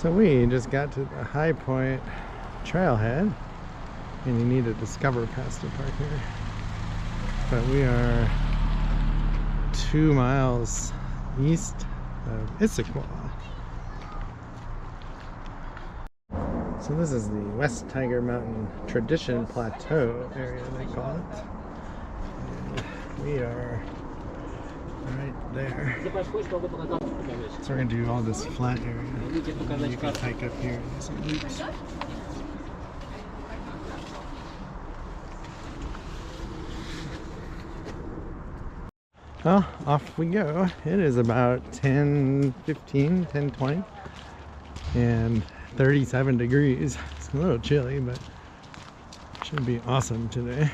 So we just got to the Highpoint Trailhead, and you need a Discover Pass to park here. But we are 2 miles east of Issaquah. So this is the West Tiger Mountain Tradition Plateau area, they call it. And we are right there. So we're going to do all this flat area. You can hike up here and do some loops. Well, off we go. It is about 10:15, 10:20, and 37 degrees. It's a little chilly, but it should be awesome today.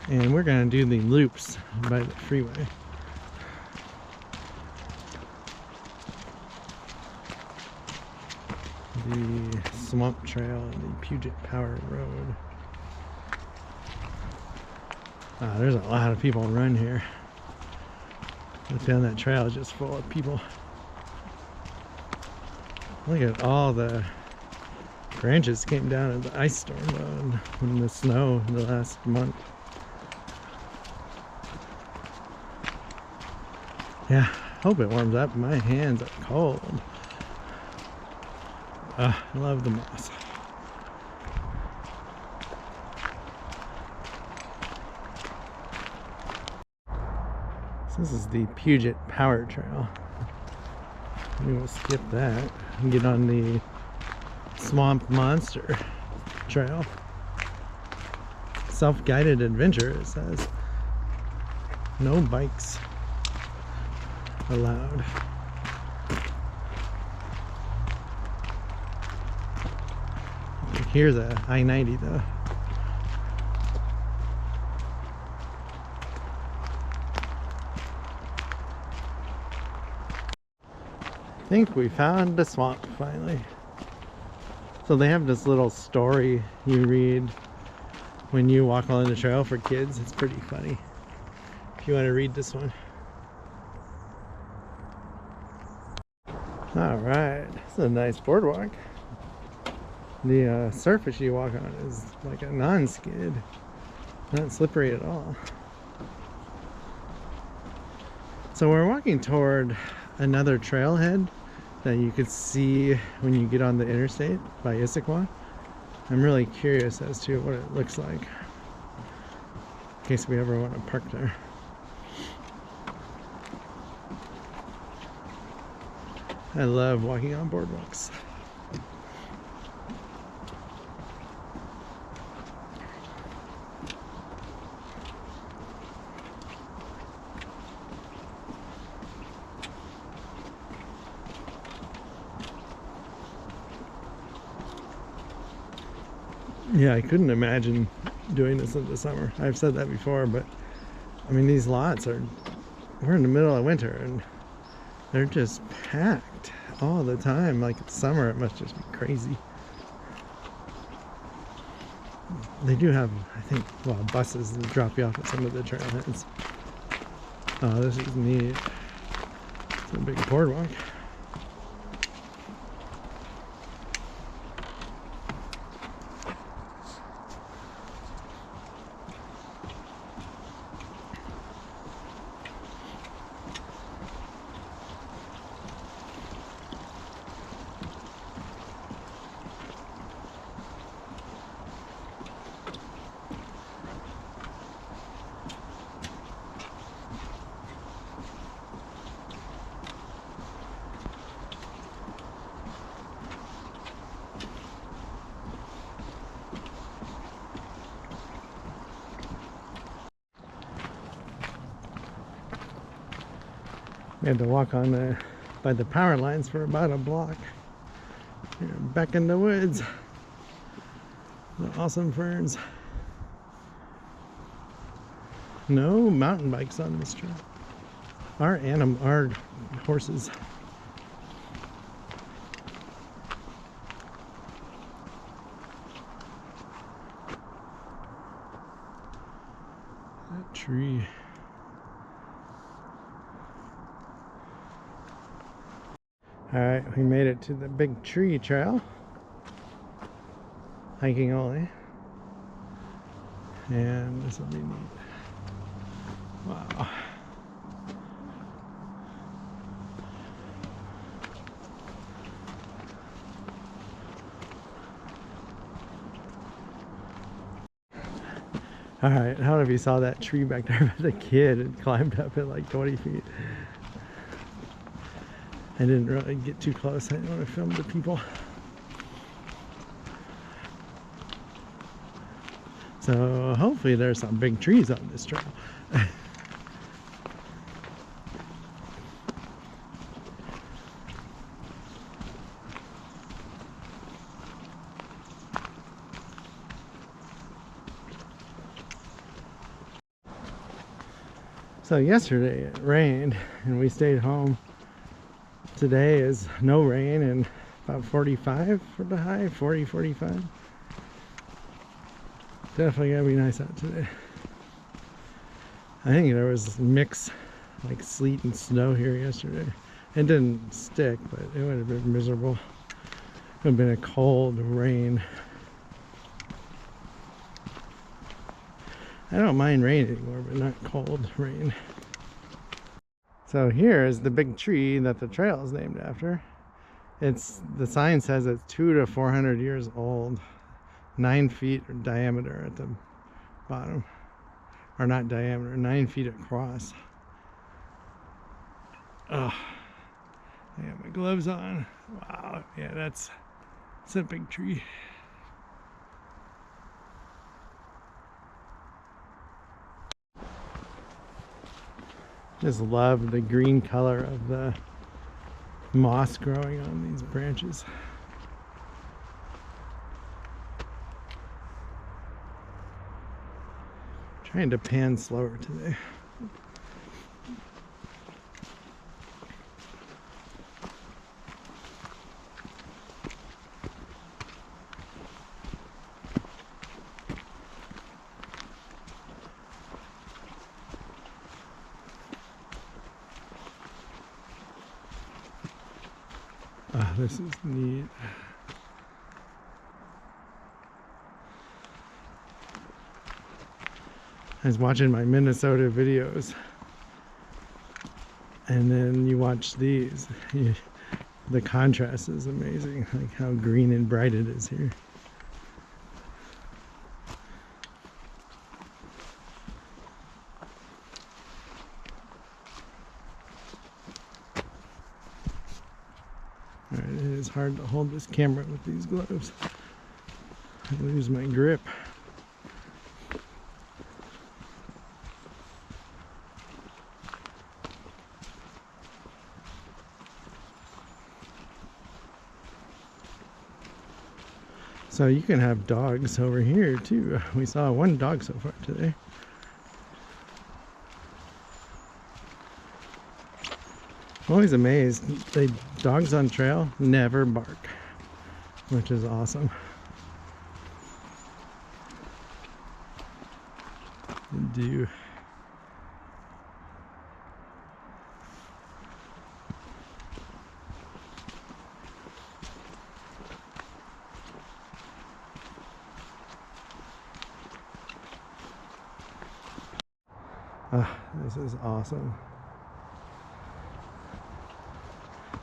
And we're going to do the loops by the freeway. The Swamp Trail and the Puget Power Road. There's a lot of people run here. I found that trail is just full of people. Look at all the branches came down in the ice storm in the snow in the last month. Yeah, hope it warms up. My hands are cold. I love the moss. So this is the Puget Power Trail. We will skip that and get on the Swamp Monster Trail. Self-guided adventure, it says. No bikes allowed. Here's a I-90 though. I think we found the swamp finally. So they have this little story you read when you walk along the trail for kids. It's pretty funny. If you want to read this one. Alright, this is a nice boardwalk. The surface you walk on is like a non-skid, not slippery at all. So we're walking toward another trailhead that you could see when you get on the interstate by Issaquah. I'm really curious as to what it looks like in case we ever want to park there. I love walking on boardwalks. Yeah, I couldn't imagine doing this in the summer. I've said that before, but I mean, these lots are, we're in the middle of winter and they're just packed all the time. Like it's summer, it must just be crazy. They do have, I think, well, buses that drop you off at some of the trailheads. Oh, this is neat. It's a big boardwalk. We had to walk on by the power lines for about a block. We're back in the woods. The awesome ferns. No mountain bikes on this trail. Our horses. That tree. Alright, we made it to the big tree trail. Hiking only. And this will be neat. Wow. Alright, I don't know if you saw that tree back there, but the kid had climbed up it like 20 feet. I didn't really get too close. I didn't want to film the people. So hopefully there's some big trees on this trail. So yesterday it rained and we stayed home. Today is no rain and about 45 for the high, 40, 45. Definitely gotta be nice out today. I think there was mixed like sleet and snow here yesterday. It didn't stick, but it would have been miserable. It would have been a cold rain. I don't mind rain anymore, but not cold rain. So here is the big tree that the trail is named after. The sign says it's 200 to 400 years old, 9 feet diameter at the bottom, or not diameter, 9 feet across. Oh, I got my gloves on. Wow, yeah, that's a big tree. Just love the green color of the moss growing on these branches. Trying to pan slower today. Oh, this is neat. I was watching my Minnesota videos, and then you watch these. The contrast is amazing, like how green and bright it is here. Alright, it is hard to hold this camera with these gloves. I lose my grip. So you can have dogs over here too. We saw one dog so far today. I'm always amazed. Dogs on trail never bark, which is awesome. They do. This is awesome.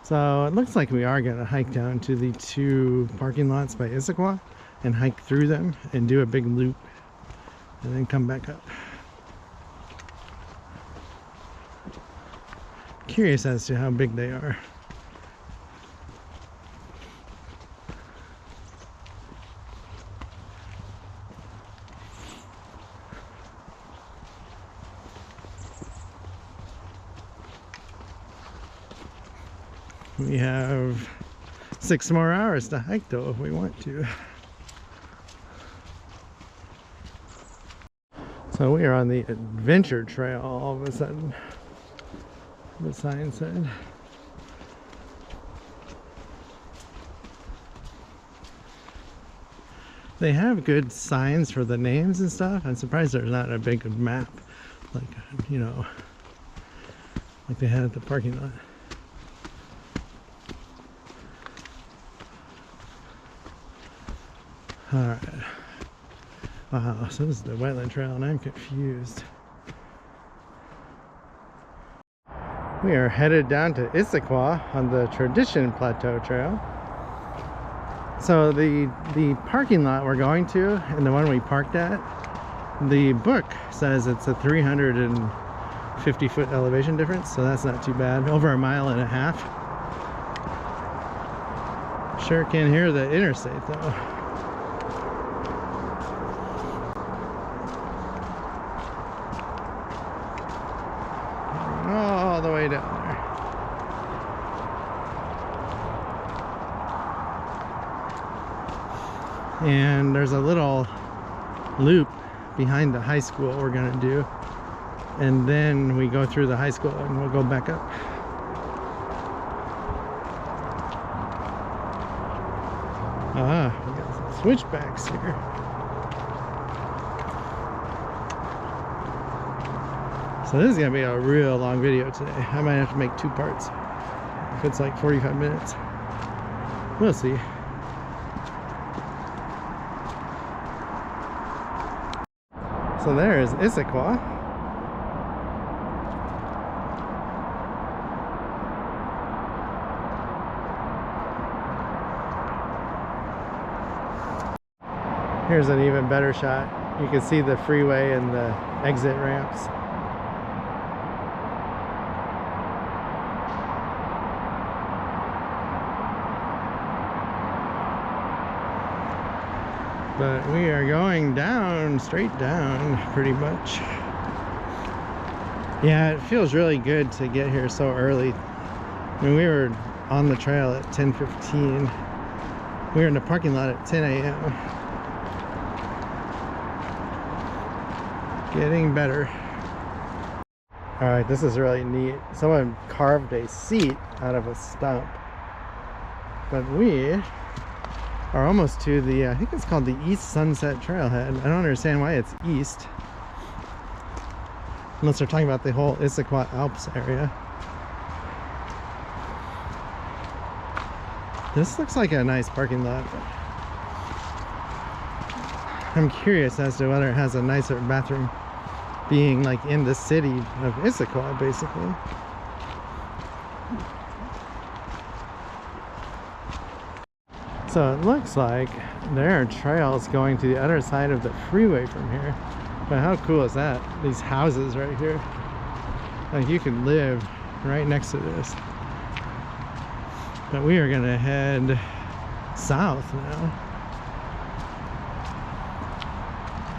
So it looks like we are going to hike down to the 2 parking lots by Issaquah and hike through them and do a big loop and then come back up. Curious as to how big they are. We have 6 more hours to hike though if we want to. So we are on the adventure trail all of a sudden, the sign said. They have good signs for the names and stuff. I'm surprised there's not a big map like, you know, like they had at the parking lot. Alright. Wow, so this is the wetland trail and I'm confused. We are headed down to Issaquah on the Tradition Plateau trail. So the parking lot we're going to and the one we parked at, the book says it's a 350-foot elevation difference, so that's not too bad. Over a mile and a half. Sure can hear the interstate though. All the way down there. And there's a little loop behind the high school we're gonna do, and then we go through the high school and we'll go back up. We got some switchbacks here. So this is gonna be a real long video today. I might have to make 2 parts if it's like 45 minutes. We'll see. So there is Issaquah. Here's an even better shot. You can see the freeway and the exit ramps. But we are going down, straight down, pretty much. Yeah, it feels really good to get here so early. I mean, we were on the trail at 10:15. We were in the parking lot at 10 a.m. Getting better. All right, this is really neat. Someone carved a seat out of a stump. But we are almost to the, I think it's called the East Sunset Trailhead. I don't understand why it's east. Unless they're talking about the whole Issaquah Alps area. This looks like a nice parking lot. I'm curious as to whether it has a nicer bathroom, being like in the city of Issaquah, basically. So it looks like there are trails going to the other side of the freeway from here. But how cool is that? These houses right here. Like you could live right next to this. But we are gonna head south now.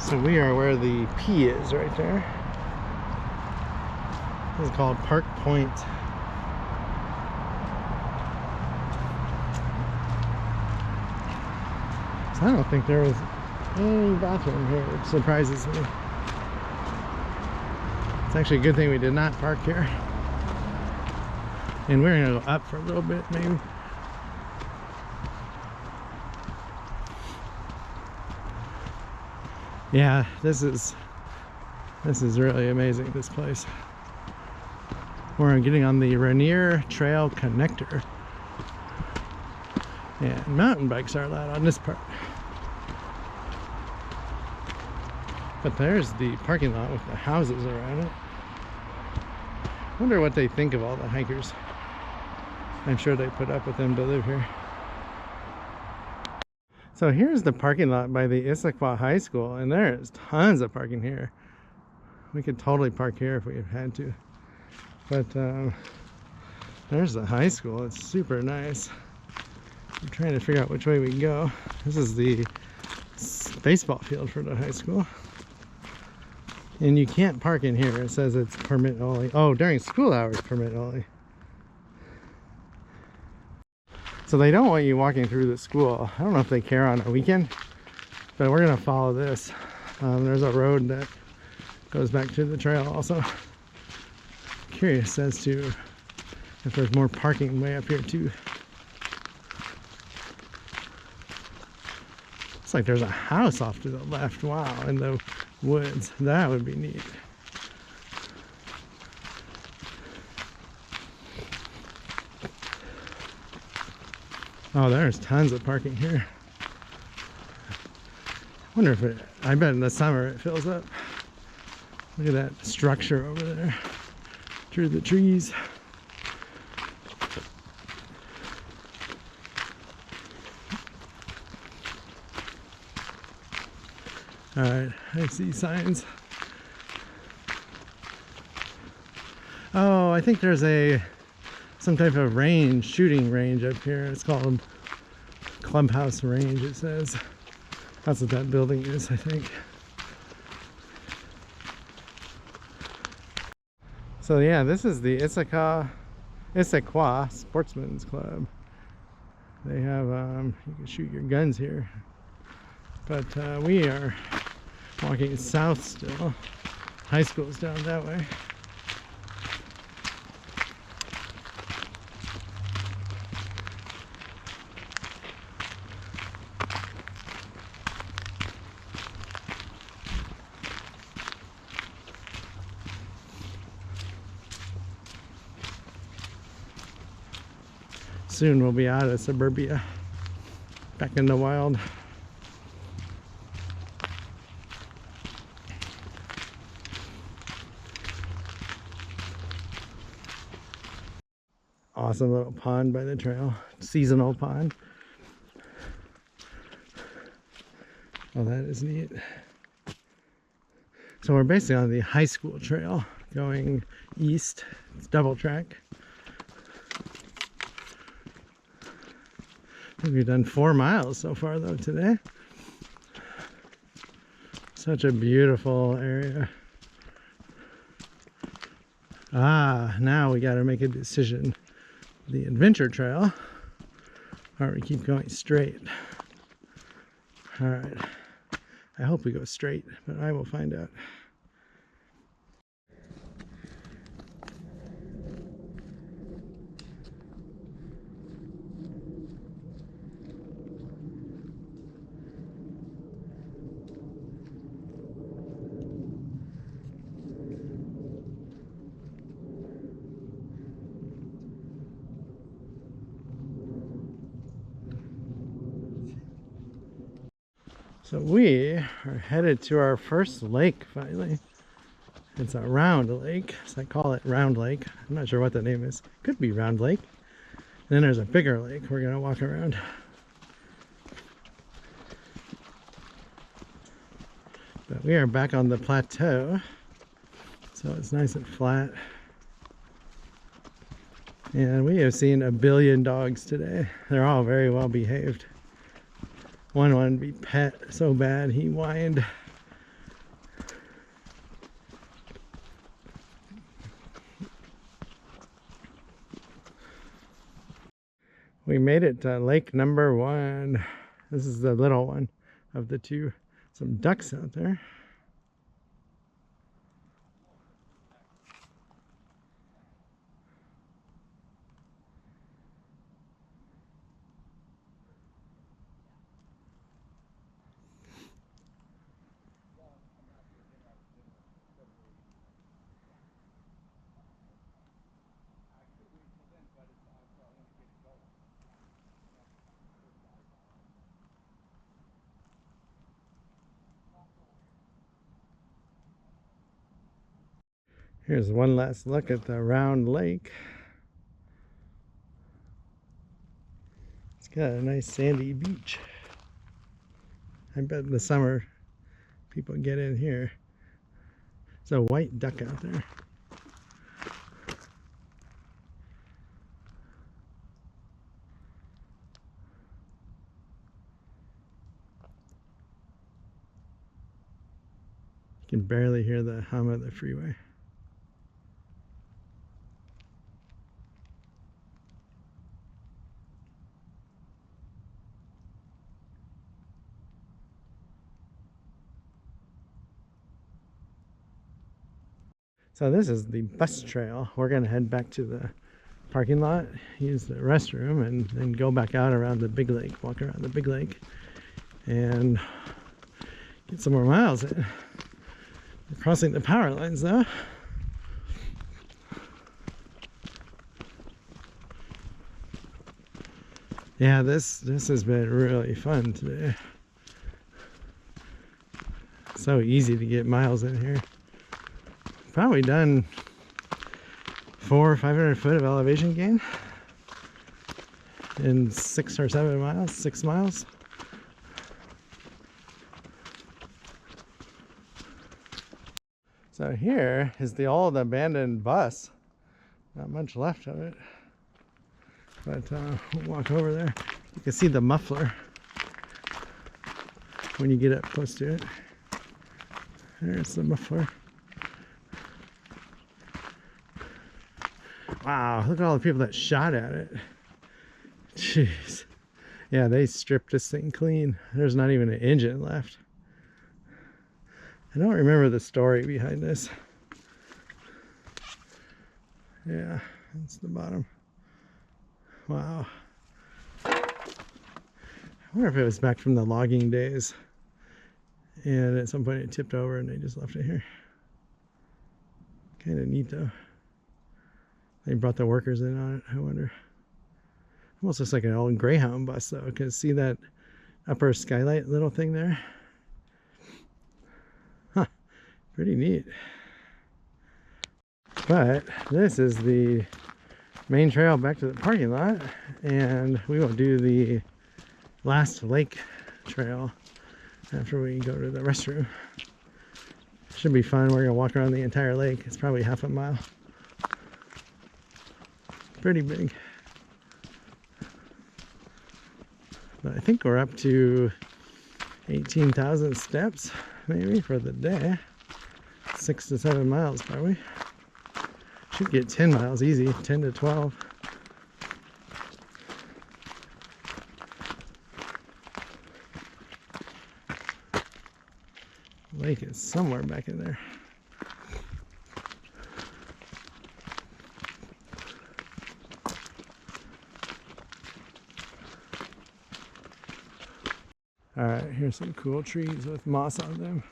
So we are where the P is right there. This is called Park Point. So I don't think there was any bathroom here, which surprises me. It's actually a good thing we did not park here. And we're gonna go up for a little bit, maybe. Yeah, this is really amazing, this place. We're getting on the Rainier Trail Connector. And mountain bikes are allowed on this part. But there's the parking lot with the houses around it. Wonder what they think of all the hikers. I'm sure they put up with them to live here. So here's the parking lot by the Issaquah High School, and there's tons of parking here. We could totally park here if we had to. But there's the high school. It's super nice. I'm trying to figure out which way we can go. This is the baseball field for the high school. And you can't park in here. It says it's permit only. Oh, during school hours, permit only. So they don't want you walking through the school. I don't know if they care on a weekend, but we're gonna follow this. There's a road that goes back to the trail also. Curious as to if there's more parking way up here too. Looks like there's a house off to the left. Wow, in the woods. That would be neat. Oh, there's tons of parking here. Wonder if it, I bet in the summer it fills up. Look at that structure over there through the trees. All right, I see signs. Oh, I think there's some type of range, shooting range up here. It's called Clubhouse Range, it says. That's what that building is, I think. So yeah, this is the Issaquah Sportsman's Club. They have, you can shoot your guns here. But we are walking south still. High school's down that way. Soon we'll be out of suburbia, back in the wild. Awesome little pond by the trail, seasonal pond. Oh, that is neat. So we're basically on the high school trail going east. It's double track. I think we've done 4 miles so far though today. Such a beautiful area. Ah, now we got to make a decision. The adventure trail, or we keep going straight. All right, I hope we go straight, but I will find out. So we are headed to our first lake finally. It's a round lake, so I call it Round Lake. I'm not sure what the name is. Could be Round Lake. And then there's a bigger lake we're gonna walk around. But we are back on the plateau, so it's nice and flat. And we have seen a billion dogs today. They're all very well behaved. One wanted to be pet so bad he whined. We made it to lake number 1. This is the little one of the two. Some ducks out there. Here's one last look at the Round Lake. It's got a nice sandy beach. I bet in the summer people get in here. There's a white duck out there. You can barely hear the hum of the freeway. So this is the bus trail. We're gonna head back to the parking lot, use the restroom, and then go back out around the big lake, walk around the big lake, and get some more miles in. We're crossing the power lines though. Yeah, this has been really fun today. So easy to get miles in here. Probably done 400 or 500 foot of elevation gain in 6 or 7 miles, 6 miles. So here is the old abandoned bus. Not much left of it, but we'll walk over there. You can see the muffler when you get up close to it. There's the muffler. Wow, look at all the people that shot at it. Jeez. Yeah, they stripped this thing clean. There's not even an engine left. I don't remember the story behind this. Yeah, that's the bottom. Wow. I wonder if it was back from the logging days. And at some point it tipped over and they just left it here. Kind of neat though. They brought the workers in on it, I wonder. Almost looks like an old Greyhound bus though, because see that upper skylight little thing there? Huh, pretty neat. But this is the main trail back to the parking lot, and we will do the last lake trail after we go to the restroom. Should be fun. We're gonna walk around the entire lake. It's probably half a mile. Pretty big. But I think we're up to 18,000 steps maybe for the day. 6 to 7 miles probably. Should get 10 miles easy, 10 to 12. Lake is somewhere back in there. All right, here's some cool trees with moss on them.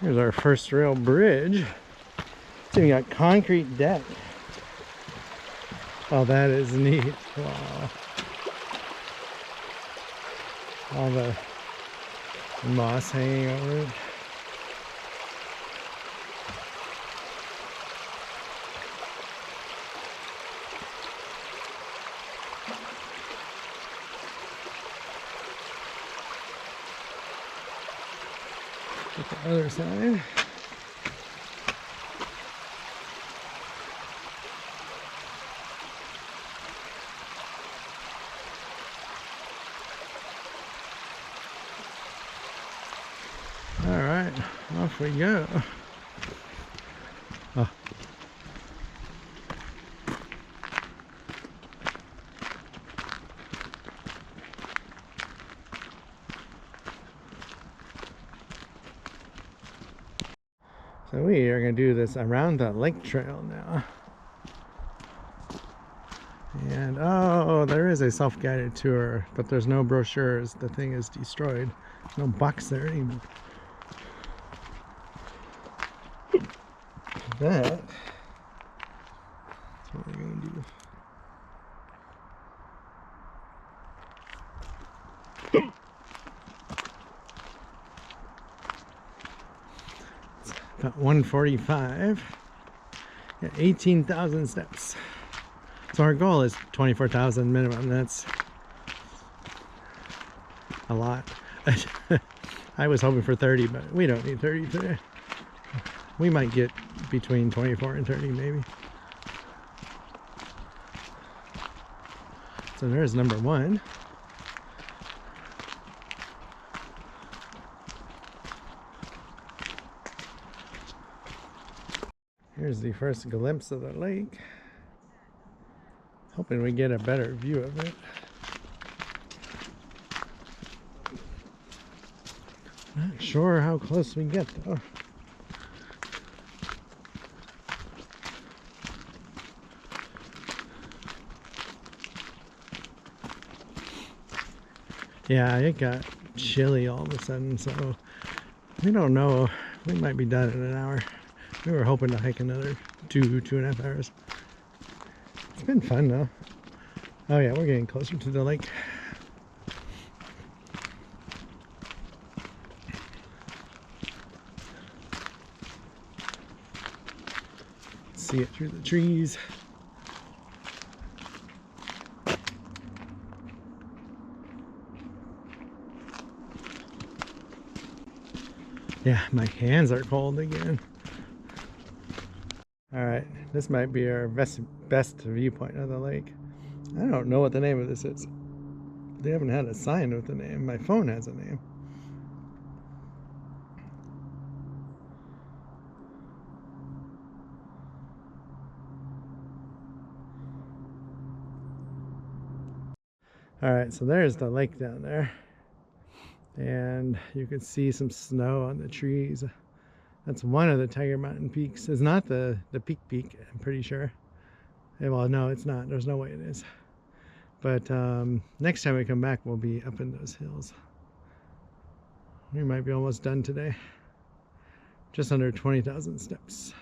Here's our first rail bridge. It's even got concrete deck. Oh, that is neat. Wow. All the moss hanging over it. At the other side. All right, off we go. Oh. So we are going to do this around the lake trail now. And oh, there is a self-guided tour, but there's no brochures. The thing is destroyed. No box there anymore. That's what we're going to do. About 145 at 18,000 steps. So our goal is 24,000 minimum. That's a lot. I was hoping for 30, but we don't need 30 today. We might get between 24 and 30 maybe. So there's number 1. Here's the first glimpse of the lake. Hoping we get a better view of it. Not sure how close we get though. Yeah, it got chilly all of a sudden, so we don't know. We might be done in an hour. We were hoping to hike another 2.5 hours. It's been fun though. Oh yeah, we're getting closer to the lake. See it through the trees. Yeah, my hands are cold again. Alright, this might be our best viewpoint of the lake. I don't know what the name of this is. They haven't had a sign with the name. My phone has a name. Alright, so there's the lake down there. And you can see some snow on the trees. That's one of the Tiger Mountain peaks. It's not the peak, I'm pretty sure. Well, no, it's not. There's no way it is. But next time we come back, we'll be up in those hills. We might be almost done today. Just under 20,000 steps.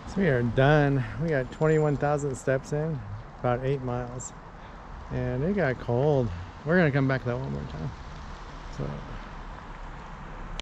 So we are done. We got 21,000 steps in, about 8 miles. And it got cold. We're gonna come back that one more time. So